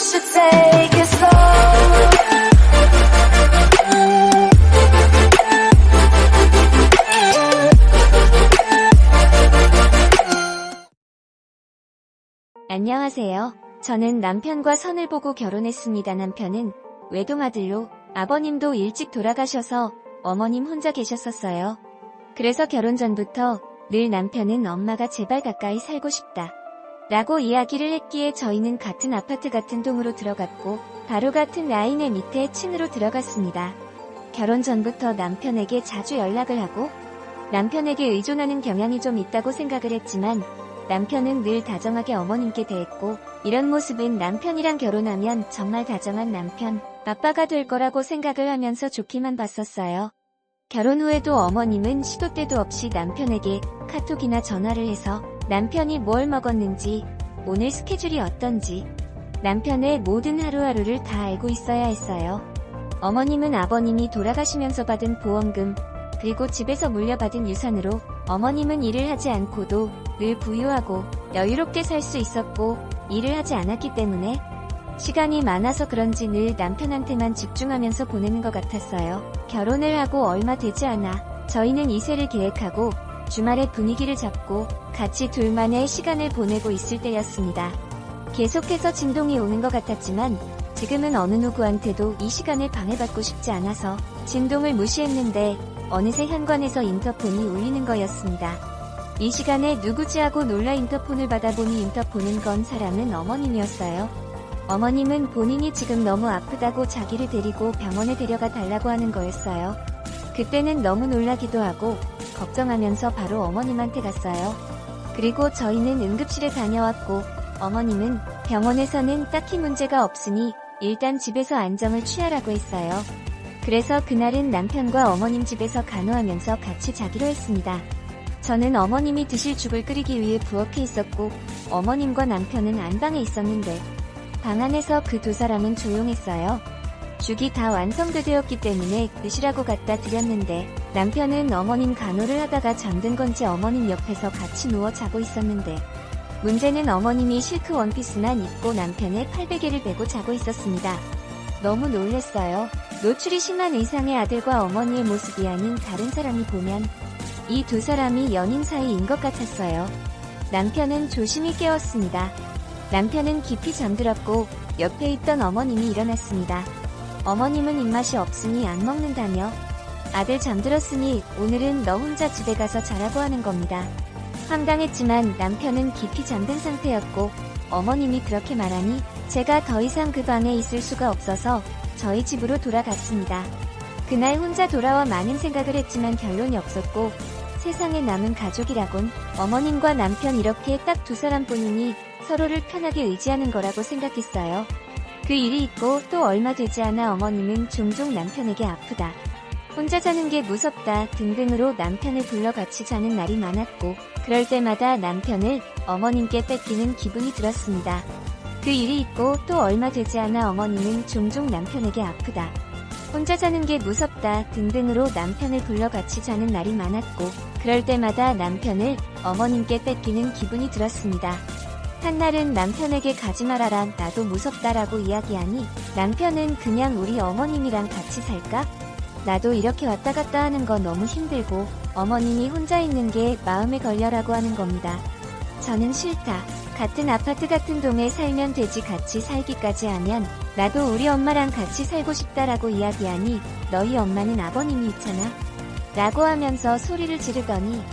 should take it slow. 안녕하세요. 저는 남편과 선을 보고 결혼했습니다. 남편은 외동아들로 아버님도 일찍 돌아가셔서 어머님 혼자 계셨었어요. 그래서 결혼 전부터 늘 남편은 엄마가 제발 가까이 살고 싶다 라고 이야기를 했기에 저희는 같은 아파트 같은 동으로 들어갔고 바로 같은 라인의 밑에 층으로 들어갔습니다. 결혼 전부터 남편에게 자주 연락을 하고 남편에게 의존하는 경향이 좀 있다고 생각을 했지만 남편은 늘 다정하게 어머님께 대했고 이런 모습은 남편이랑 결혼하면 정말 다정한 남편, 아빠가 될 거라고 생각을 하면서 좋게만 봤었어요. 결혼 후에도 어머님은 시도 때도 없이 남편에게 카톡이나 전화를 해서 남편이 뭘 먹었는지, 오늘 스케줄이 어떤지, 남편의 모든 하루하루를 다 알고 있어야 했어요. 어머님은 아버님이 돌아가시면서 받은 보험금, 그리고 집에서 물려받은 유산으로 어머님은 일을 하지 않고도 늘 부유하고 여유롭게 살 수 있었고 일을 하지 않았기 때문에 시간이 많아서 그런지 늘 남편한테만 집중하면서 보내는 것 같았어요. 결혼을 하고 얼마 되지 않아 저희는 이세를 계획하고 주말에 분위기를 잡고 같이 둘만의 시간을 보내고 있을 때였습니다. 계속해서 진동이 오는 것 같았지만 지금은 어느 누구한테도 이 시간을 방해받고 싶지 않아서 진동을 무시했는데 어느새 현관에서 인터폰이 울리는 거였습니다. 이 시간에 누구지 하고 놀라 인터폰을 받아보니 인터폰은 건 사람은 어머님이었어요. 어머님은 본인이 지금 너무 아프다고 자기를 데리고 병원에 데려가 달라고 하는 거였어요. 그때는 너무 놀라기도 하고 걱정하면서 바로 어머님한테 갔어요. 그리고 저희는 응급실에 다녀왔고 어머님은 병원에서는 딱히 문제가 없으니 일단 집에서 안정을 취하라고 했어요. 그래서 그날은 남편과 어머님 집에서 간호하면서 같이 자기로 했습니다. 저는 어머님이 드실 죽을 끓이기 위해 부엌에 있었고 어머님과 남편은 안방에 있었는데 방 안에서 그 두 사람은 조용했어요. 죽이 다 완성되었기 때문에 드시라고 갖다 드렸는데 남편은 어머님 간호를 하다가 잠든 건지 어머님 옆에서 같이 누워 자고 있었는데 문제는 어머님이 실크 원피스만 입고 남편의 팔베개를 베고 자고 있었습니다. 너무 놀랬어요. 노출이 심한 의상의 아들과 어머니의 모습이 아닌 다른 사람이 보면 이 두 사람이 연인 사이인 것 같았어요. 남편은 조심히 깨웠습니다. 남편은 깊이 잠들었고 옆에 있던 어머님이 일어났습니다. 어머님은 입맛이 없으니 안 먹는다며 아들 잠들었으니 오늘은 너 혼자 집에 가서 자라고 하는 겁니다. 황당했지만 남편은 깊이 잠든 상태였고 어머님이 그렇게 말하니 제가 더 이상 그 방에 있을 수가 없어서 저희 집으로 돌아갔습니다. 그날 혼자 돌아와 많은 생각을 했지만 결론이 없었고 세상에 남은 가족이라곤 어머님과 남편 이렇게 딱 두 사람뿐이니 서로를 편하게 의지하는 거라고 생각했어요. 그 일이 있고 또 얼마 되지 않아 어머님은 종종 남편에게 아프다, 혼자 자는 게 무섭다 등등으로 남편을 불러 같이 자는 날이 많았고 그럴 때마다 남편을 어머님께 뺏기는 기분이 들었습니다. 그 일이 있고 또 얼마 되지 않아 어머님은 종종 남편에게 아프다, 혼자 자는 게 무섭다 등등으로 남편을 불러 같이 자는 날이 많았고 그럴 때마다 남편을 어머님께 뺏기는 기분이 들었습니다. 한날은 남편에게 가지 말아라 나도 무섭다라고 이야기하니 남편은 그냥 우리 어머님이랑 같이 살까? 나도 이렇게 왔다 갔다 하는 거 너무 힘들고 어머님이 혼자 있는 게 마음에 걸려라고 하는 겁니다. 저는 싫다. 같은 아파트 같은 동에 살면 되지 같이 살기까지 하면 나도 우리 엄마랑 같이 살고 싶다라고 이야기하니 너희 엄마는 아버님이 있잖아 라고 하면서 소리를 지르더니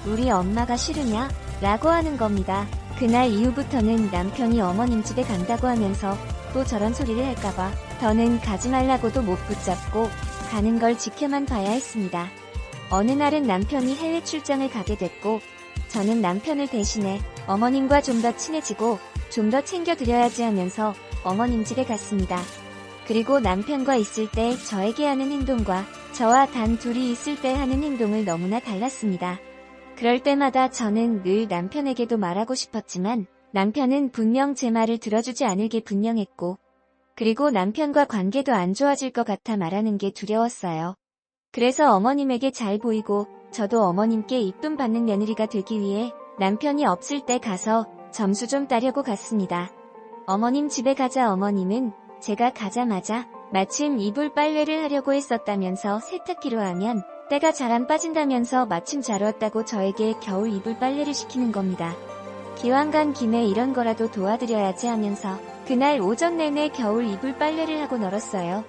우리 엄마가 싫으냐? 라고 하는 겁니다. 그날 이후부터는 남편이 어머님 집에 간다고 하면서 또 저런 소리를 할까봐 더는 가지 말라고도 못 붙잡고 가는 걸 지켜만 봐야 했습니다. 어느 날은 남편이 해외 출장을 가게 됐고 저는 남편을 대신해 어머님과 좀 더 친해지고 좀 더 챙겨드려야지 하면서 어머님 집에 갔습니다. 그리고 남편과 있을 때 저에게 하는 행동과 저와 단 둘이 있을 때 하는 행동을 너무나 달랐습니다. 그럴 때마다 저는 늘 남편에게도 말하고 싶었지만 남편은 분명 제 말을 들어주지 않을 게 분명했고 그리고 남편과 관계도 안 좋아질 것 같아 말하는 게 두려웠어요. 그래서 어머님에게 잘 보이고 저도 어머님께 이쁨 받는 며느리가 되기 위해 남편이 없을 때 가서 점수 좀 따려고 갔습니다. 어머님 집에 가자. 어머님은 제가 가자마자 마침 이불 빨래를 하려고 했었다면서 세탁기로 하면 때가 잘 안 빠진다면서 마침 잘 왔다고 저에게 겨울 이불 빨래를 시키는 겁니다. 기왕 간 김에 이런 거라도 도와드려야지 하면서 그날 오전 내내 겨울 이불 빨래를 하고 널었어요.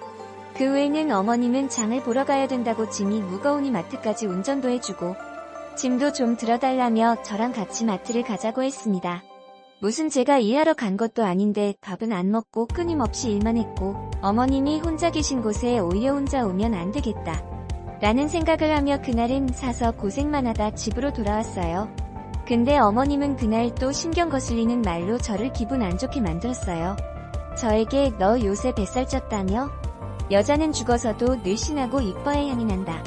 그 외에는 어머님은 장을 보러 가야 된다고 짐이 무거우니 마트까지 운전도 해주고 짐도 좀 들어달라며 저랑 같이 마트를 가자고 했습니다. 무슨 제가 일하러 간 것도 아닌데 밥은 안 먹고 끊임없이 일만 했고 어머님이 혼자 계신 곳에 오히려 혼자 오면 안 되겠다 라는 생각을 하며 그날은 사서 고생만 하다 집으로 돌아왔어요. 근데 어머님은 그날 또 신경 거슬리는 말로 저를 기분 안 좋게 만들었어요. 저에게 너 요새 뱃살 쪘다며? 여자는 죽어서도 늘씬하고 이뻐야 향이 난다.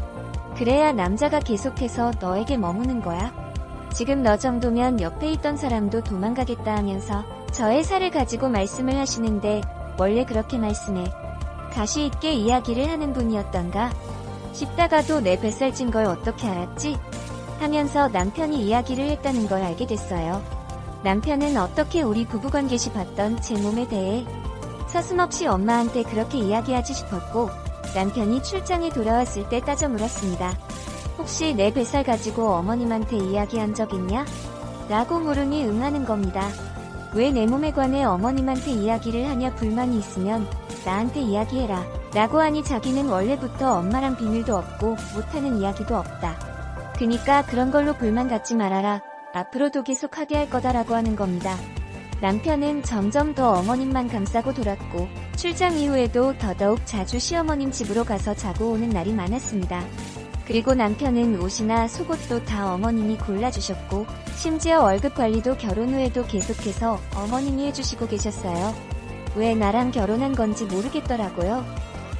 그래야 남자가 계속해서 너에게 머무는 거야. 지금 너 정도면 옆에 있던 사람도 도망가겠다 하면서 저의 살을 가지고 말씀을 하시는데 원래 그렇게 말씀해 가시 있게 이야기를 하는 분이었던가 싶다가도 내 뱃살 찐 걸 어떻게 알았지? 하면서 남편이 이야기를 했다는 걸 알게 됐어요. 남편은 어떻게 우리 부부관계시 봤던 제 몸에 대해 서슴없이 엄마한테 그렇게 이야기하지 싶었고 남편이 출장에 돌아왔을 때 따져 물었습니다. 혹시 내 뱃살 가지고 어머님한테 이야기한 적 있냐? 라고 물으니 응하는 겁니다. 왜 내 몸에 관해 어머님한테 이야기를 하냐 불만이 있으면 나한테 이야기해라. 라고 하니 자기는 원래부터 엄마랑 비밀도 없고 못하는 이야기도 없다. 그니까 그런 걸로 불만 갖지 말아라. 앞으로도 계속 하게 할 거다라고 하는 겁니다. 남편은 점점 더 어머님만 감싸고 돌았고 출장 이후에도 더더욱 자주 시어머님 집으로 가서 자고 오는 날이 많았습니다. 그리고 남편은 옷이나 속옷도 다 어머님이 골라주셨고 심지어 월급 관리도 결혼 후에도 계속해서 어머님이 해주시고 계셨어요. 왜 나랑 결혼한 건지 모르겠더라고요.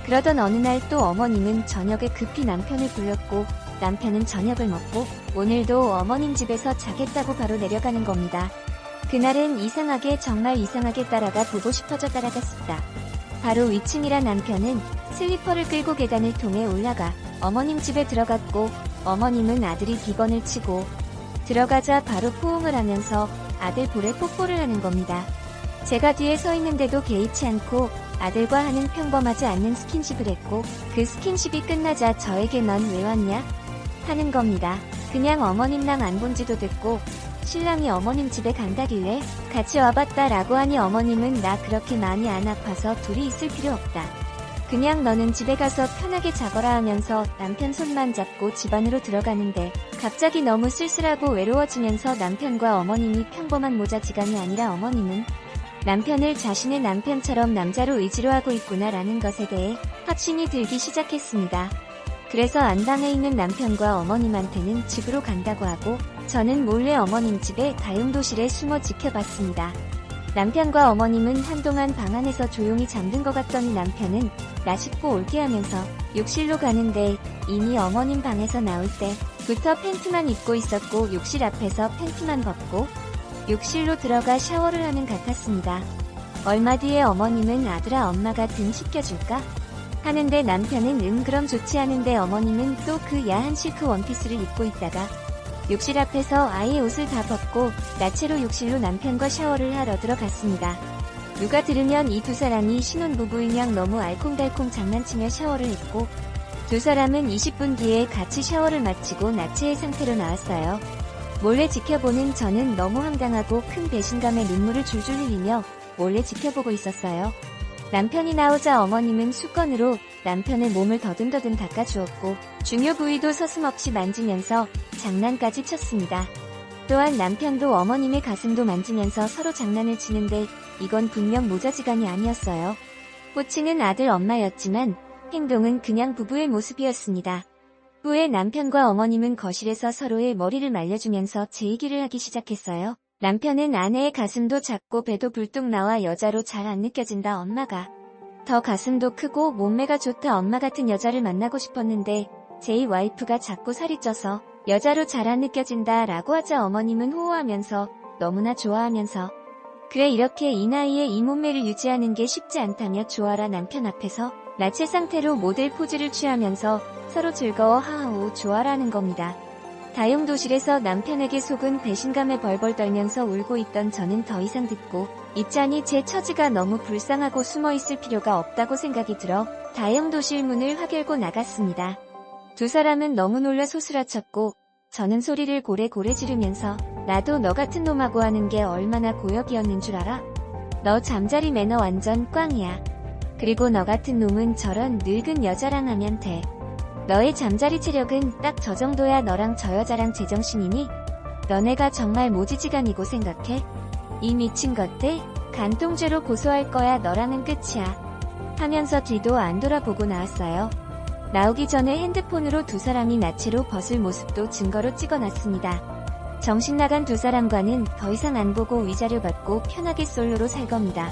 그러던 어느 날 또 어머님은 저녁에 급히 남편을 불렀고 남편은 저녁을 먹고 오늘도 어머님 집에서 자겠다고 바로 내려가는 겁니다. 그날은 정말 이상하게 따라가 보고 싶어져 따라갔습니다. 바로 위층이라 남편은 슬리퍼를 끌고 계단을 통해 올라가 어머님 집에 들어갔고 어머님은 아들이 비번을 치고 들어가자 바로 포옹을 하면서 아들 볼에 뽀뽀를 하는 겁니다. 제가 뒤에 서 있는데도 개의치 않고 아들과 하는 평범하지 않는 스킨십을 했고 그 스킨십이 끝나자 저에게 넌 왜 왔냐? 하는 겁니다. 그냥 어머님랑 안 본 지도 됐고 신랑이 어머님 집에 간다길래 같이 와봤다 라고 하니 어머님은 나 그렇게 많이 안 아파서 둘이 있을 필요 없다. 그냥 너는 집에 가서 편하게 자거라 하면서 남편 손만 잡고 집 안으로 들어가는데 갑자기 너무 쓸쓸하고 외로워지면서 남편과 어머님이 평범한 모자지간이 아니라 어머님은 남편을 자신의 남편처럼 남자로 의지로 하고 있구나 라는 것에 대해 확신이 들기 시작했습니다. 그래서 안방에 있는 남편과 어머님한테는 집으로 간다고 하고 저는 몰래 어머님 집에 다용도실에 숨어 지켜봤습니다. 남편과 어머님은 한동안 방 안에서 조용히 잠든 것 같더니 남편은 나 씻고 올게 하면서 욕실로 가는데 이미 어머님 방에서 나올 때부터 팬티만 입고 있었고 욕실 앞에서 팬티만 벗고 욕실로 들어가 샤워를 하는 같았습니다. 얼마 뒤에 어머님은 아들아 엄마가 등 씻겨줄까? 하는데 남편은 그럼 좋지 않은데 어머님은 또 그 야한 실크 원피스를 입고 있다가 욕실 앞에서 아예 옷을 다 벗고 나체로 욕실로 남편과 샤워를 하러 들어갔습니다. 누가 들으면 이 두 사람이 신혼부부인 양 너무 알콩달콩 장난치며 샤워를 했고 두 사람은 20분 뒤에 같이 샤워를 마치고 나체의 상태로 나왔어요. 몰래 지켜보는 저는 너무 황당하고 큰 배신감에 눈물을 줄줄 흘리며 몰래 지켜보고 있었어요. 남편이 나오자 어머님은 수건으로 남편의 몸을 더듬더듬 닦아주었고 중요 부위도 서슴없이 만지면서 장난까지 쳤습니다. 또한 남편도 어머님의 가슴도 만지면서 서로 장난을 치는데 이건 분명 모자지간이 아니었어요. 호칭은 아들 엄마였지만 행동은 그냥 부부의 모습이었습니다. 후에 남편과 어머님은 거실에서 서로의 머리를 말려주면서 제 얘기를 하기 시작했어요. 남편은 아내의 가슴도 작고 배도 불뚝 나와 여자로 잘 안 느껴진다. 엄마가 더 가슴도 크고 몸매가 좋다. 엄마 같은 여자를 만나고 싶었는데 제 와이프가 작고 살이 쪄서 여자로 잘 안 느껴진다 라고 하자 어머님은 호호하면서 너무나 좋아하면서 그래 이렇게 이 나이에 이 몸매를 유지하는 게 쉽지 않다며 좋아라 남편 앞에서 나체 상태로 모델 포즈를 취하면서 서로 즐거워 하하오 좋아라는 겁니다. 다용도실에서 남편에게 속은 배신감에 벌벌 떨면서 울고 있던 저는 더 이상 듣고 있자니 제 처지가 너무 불쌍하고 숨어있을 필요가 없다고 생각이 들어 다용도실 문을 확 열고 나갔습니다. 두 사람은 너무 놀라 소스라쳤고 저는 소리를 고래고래 지르면서 나도 너 같은 놈하고 하는 게 얼마나 고역이었는 줄 알아? 너 잠자리 매너 완전 꽝이야. 그리고 너 같은 놈은 저런 늙은 여자랑 하면 돼. 너의 잠자리 체력은 딱 저 정도야. 너랑 저 여자랑 제정신이니? 너네가 정말 모지지간이고 생각해? 이 미친 것들, 간통죄로 고소할 거야. 너랑은 끝이야. 하면서 뒤도 안 돌아보고 나왔어요. 나오기 전에 핸드폰으로 두 사람이 나체로 벗을 모습도 증거로 찍어놨습니다. 정신 나간 두 사람과는 더 이상 안 보고 위자료 받고 편하게 솔로로 살 겁니다.